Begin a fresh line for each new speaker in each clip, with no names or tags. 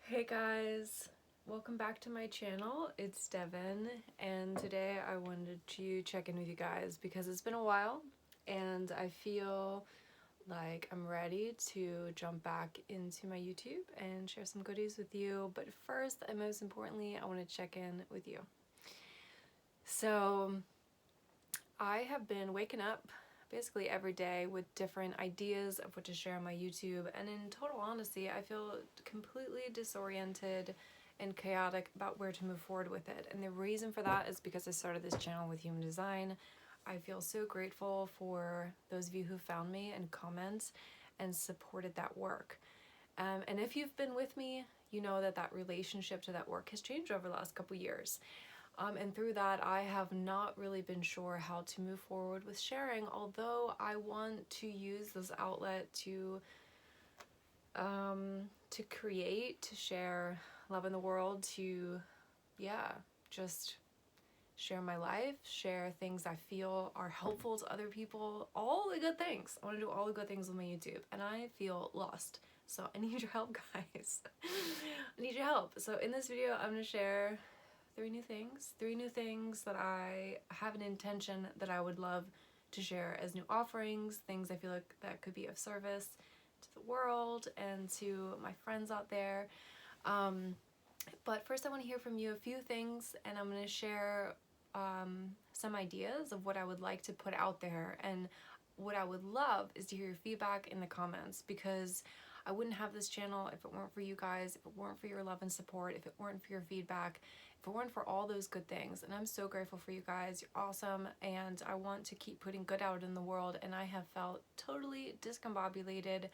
Hey guys, welcome back to my channel. It's Devin, and today I wanted to check in with you guys because it's been a while and I feel like I'm ready to jump back into my YouTube and share some goodies with you. But first, and most importantly, I want to check in with you. So, I have been waking up basically every day with different ideas of what to share on my YouTube, and in total honesty, I feel completely disoriented and chaotic about where to move forward with it. And the reason for that is because I started this channel with human design. I feel so grateful for those of you who found me and comments and supported that work. And if you've been with me, you know that relationship to that work has changed over the last couple years. And through that, I have not really been sure how to move forward with sharing, although I want to use this outlet to create, to share love in the world, to, just share my life, share things I feel are helpful to other people, all the good things. I want to do all the good things on my YouTube, and I feel lost. So I need your help, guys. I need your help. So in this video, I'm going to share three new things that I have an intention that I would love to share as new offerings, things I feel like that could be of service to the world and to my friends out there. But first I want to hear from you a few things, and I'm going to share some ideas of what I would like to put out there. And what I would love is to hear your feedback in the comments, because I wouldn't have this channel if it weren't for you guys, if it weren't for your love and support, if it weren't for your feedback, if it weren't for all those good things. And I'm so grateful for you guys. You're awesome, and I want to keep putting good out in the world, and I have felt totally discombobulated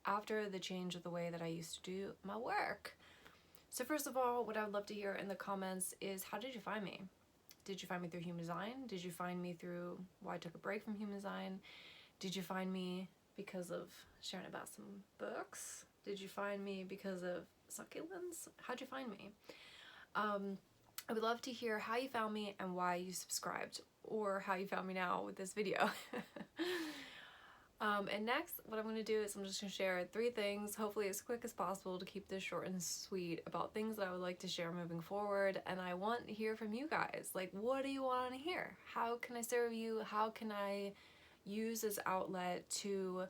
after the change of the way that I used to do my work. So first of all, what I would love to hear in the comments is, how did you find me? Did you find me through human design? Did you find me through why I took a break from human design? Did you find me because of sharing about some books? Did you find me because of succulents? How'd you find me? I would love to hear how you found me and why you subscribed, or how you found me now with this video. And next, what I'm going to do is I'm just going to share three things, hopefully as quick as possible to keep this short and sweet, about things that I would like to share moving forward. And I want to hear from you guys. Like, what do you want to hear? How can I serve you? How can I use this outlet to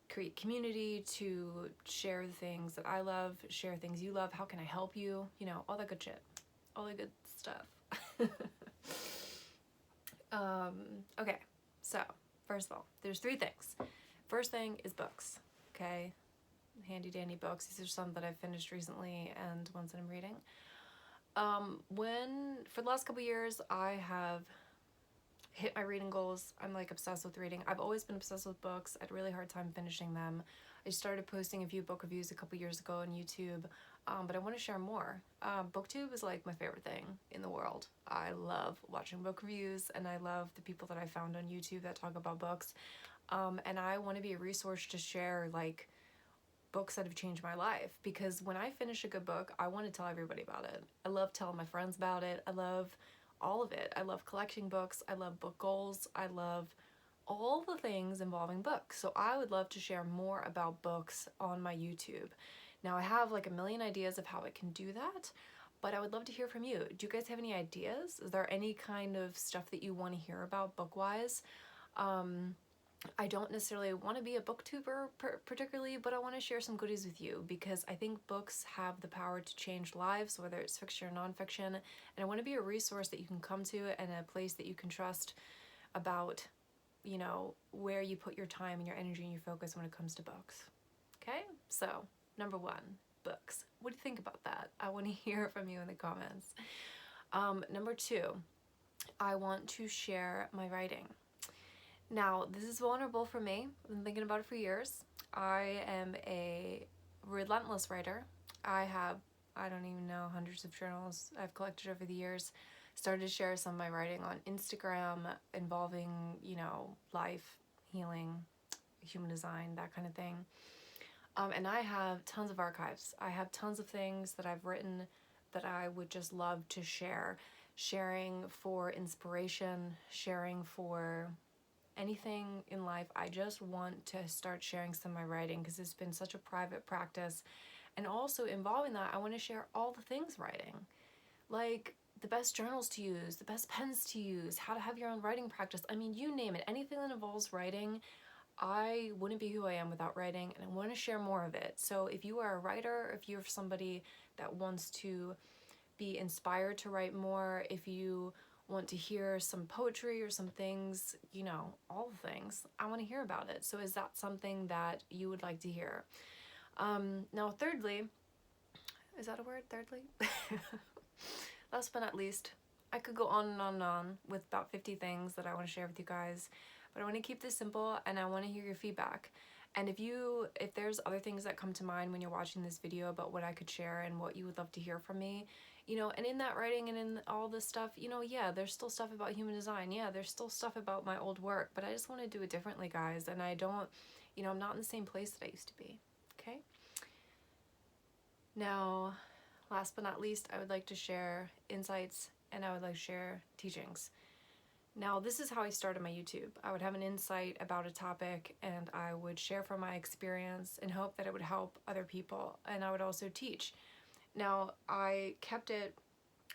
create community, to share the things that I love, share things you love? How can I help you? You know, all that good shit. All the good stuff. Okay, so first of all, there's three things. First thing is books, okay? Handy dandy books. These are some that I've finished recently and ones that I'm reading. For the last couple years, I have hit my reading goals. I'm like obsessed with reading. I've always been obsessed with books. I had a really hard time finishing them. I started posting a few book reviews a couple years ago on YouTube, but I want to share more. BookTube is like my favorite thing in the world. I love watching book reviews, and I love the people that I found on YouTube that talk about books. And I want to be a resource to share like books that have changed my life, because when I finish a good book, I want to tell everybody about it. I love telling my friends about it. I love all of it. I love collecting books. I love book goals. I love all the things involving books. So I would love to share more about books on my YouTube. Now I have like a million ideas of how I can do that, but I would love to hear from you. Do you guys have any ideas? Is there any kind of stuff that you want to hear about book-wise? I don't necessarily want to be a booktuber particularly, but I want to share some goodies with you, because I think books have the power to change lives, whether it's fiction or nonfiction, and I want to be a resource that you can come to and a place that you can trust about, you know, where you put your time and your energy and your focus when it comes to books. Okay, so number one, books. What do you think about that? I want to hear from you in the comments. Number two, I want to share my writing. Now, this is vulnerable for me. I've been thinking about it for years. I am a relentless writer. I don't even know, hundreds of journals I've collected over the years. Started to share some of my writing on Instagram involving, you know, life, healing, human design, that kind of thing. And I have tons of archives. I have tons of things that I've written that I would just love to share. Sharing for inspiration, sharing for anything in life. I just want to start sharing some of my writing, because it's been such a private practice, And also involving that, I want to share all the things writing, like the best journals to use, the best pens to use, how to have your own writing practice. I mean, you name it, anything that involves writing. I wouldn't be who I am without writing, and I want to share more of it. So if you are a writer, if you're somebody that wants to be inspired to write more, if you want to hear some poetry or some things, you know, all the things, I want to hear about it. So is that something that you would like to hear? Now, thirdly, is that a word? Thirdly? Last but not least, I could go on and on and on with about 50 things that I want to share with you guys, but I want to keep this simple and I want to hear your feedback. And if there's other things that come to mind when you're watching this video about what I could share and what you would love to hear from me, you know, and in that writing and in all this stuff, you know, yeah, there's still stuff about human design. Yeah, there's still stuff about my old work, but I just want to do it differently, guys. And I don't, you know, I'm not in the same place that I used to be. Okay. Now, last but not least, I would like to share insights and I would like to share teachings. Now, this is how I started my YouTube. I would have an insight about a topic and I would share from my experience and hope that it would help other people. And I would also teach. Now, I kept it,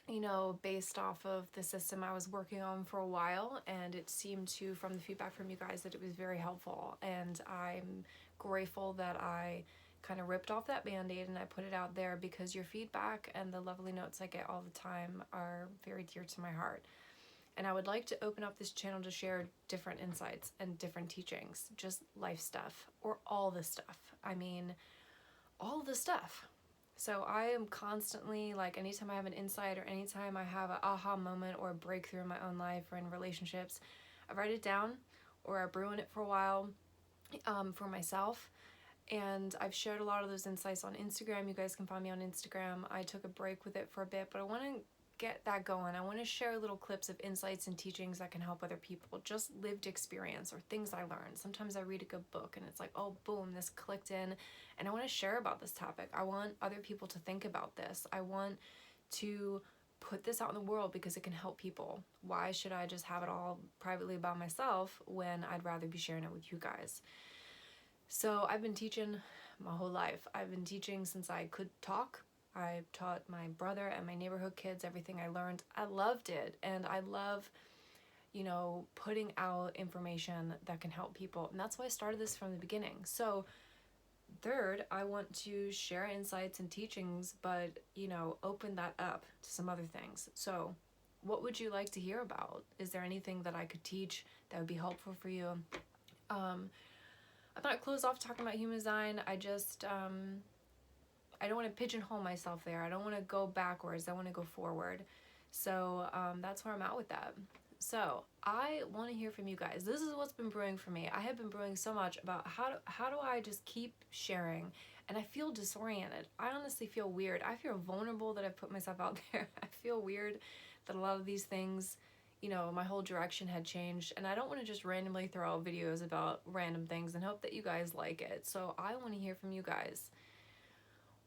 you know, based off of the system I was working on for a while, and it seemed to, from the feedback from you guys, that it was very helpful. And I'm grateful that I kind of ripped off that band-aid and I put it out there, because your feedback and the lovely notes I get all the time are very dear to my heart. And I would like to open up this channel to share different insights and different teachings, just life stuff, or all the stuff. I mean, all the stuff. So I am constantly, like, anytime I have an insight or anytime I have an aha moment or a breakthrough in my own life or in relationships, I write it down or I brew in it for a while for myself. And I've shared a lot of those insights on Instagram. You guys can find me on Instagram. I took a break with it for a bit, but I want to get that going. I want to share little clips of insights and teachings that can help other people, just lived experience or things I learned. Sometimes I read a good book and it's like, oh, boom, this clicked in, and I want to share about this topic. I want other people to think about this. I want to put this out in the world because it can help people. Why should I just have it all privately by myself when I'd rather be sharing it with you guys? So I've been teaching my whole life. I've been teaching since I could talk. I taught my brother and my neighborhood kids everything I learned. I loved it, and I love, you know, putting out information that can help people. And that's why I started this from the beginning. So third, I want to share insights and teachings, but, you know, open that up to some other things. So what would you like to hear about? Is there anything that I could teach that would be helpful for you? I'm not closed off talking about human design. I just, I don't want to pigeonhole myself there. I don't want to go backwards. I want to go forward. So that's where I'm at with that. So I want to hear from you guys. This is what's been brewing for me. I have been brewing so much about how do I just keep sharing, and I feel disoriented. I honestly feel weird. I feel vulnerable that I've put myself out there. I feel weird that a lot of these things, you know, my whole direction had changed, and I don't want to just randomly throw out videos about random things and hope that you guys like it. So I want to hear from you guys.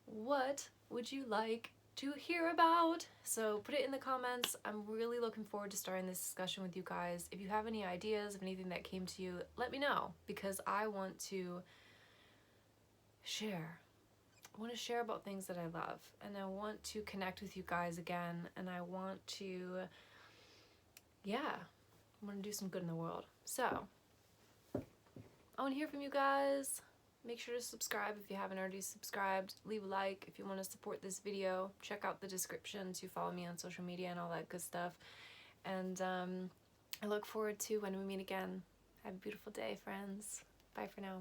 What would you like to hear about? So put it in the comments. I'm really looking forward to starting this discussion with you guys. If you have any ideas of anything that came to you, let me know, because I want to share. I want to share about things that I love, and I want to connect with you guys again, and I want to, yeah, I want to do some good in the world. So I want to hear from you guys. Make sure to subscribe if you haven't already subscribed. Leave a like if you want to support this video. Check out the description to follow me on social media and all that good stuff. And I look forward to when we meet again. Have a beautiful day, friends. Bye for now.